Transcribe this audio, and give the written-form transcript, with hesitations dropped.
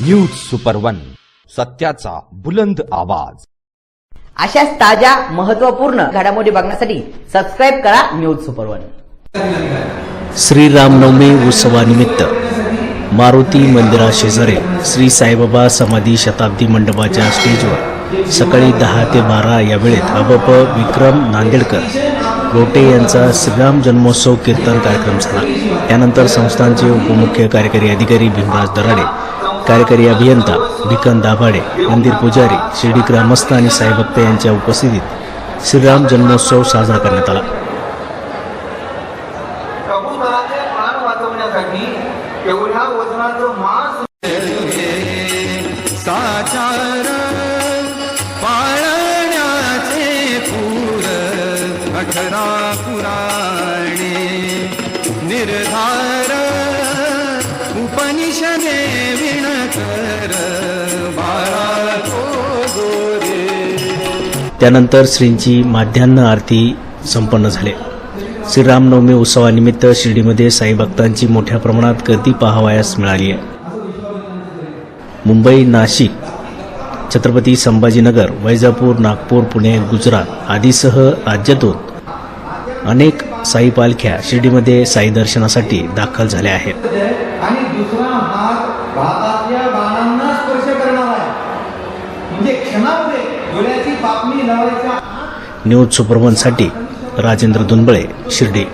News super one, सत्याचा बुलंद आवाज। अशाच ताज्या महत्त्वपूर्ण घडामोडी बघण्यासाठी सबस्क्राइब करा न्यूज सुपर वन। श्रीरामनवमी उत्सवानिमित्त मारुती मंदिरा शेजारी श्री साईबाबा समाधी शताब्दी मंडपाच्या स्टेजवर सकाळी 10 ते 12 या वेळेत अबप विक्रम नांदेडकर लोटे यांचा श्रीराम जन्मोत्सव कीर्तन कार्यक्रम झाला। त्यानंतर संस्थानचे उपमुख्य कार्यकारी अधिकारी भीमराज दराडे, कार्यकारी अभियंता भिकन दाभाडे, मंदिर पुजारी, शिर्डी ग्रामस्थ आणि साईभक्त यांच्या उपस्थितीत श्रीराम जन्मोत्सव साजरा करण्यात आला। साचार पाळण्याचे पूर 18 पुराणे निर्धार उपनिषदे विणकर 12 गोरे। त्यानंतर श्रींची माध्यान्ह आरती संपन्न झाली। श्रीरामनवमी उत्सवानिमित्त शिर्डीमध्ये साई भक्तांची मोठ्या प्रमाणात गर्दी पाहावयास मिळाली आहे। मुंबई, नाशिक, छत्रपती संभाजीनगर, वैजापूर, नागपूर, पुणे, गुजरात आदीसह राज्यातून अनेक साई पालख्या शिर्डीमध्ये साई दर्शनासाठी दाखल झाल्या आहेत। आणि दुसरा हात भातातल्या बाणांना स्पर्श करणार आहे, म्हणजे क्षणामध्ये डोळ्याची पापणी लावायच्या। न्यूज सुपरवनसाठी राजेंद्र दुनबळे, शिर्डी।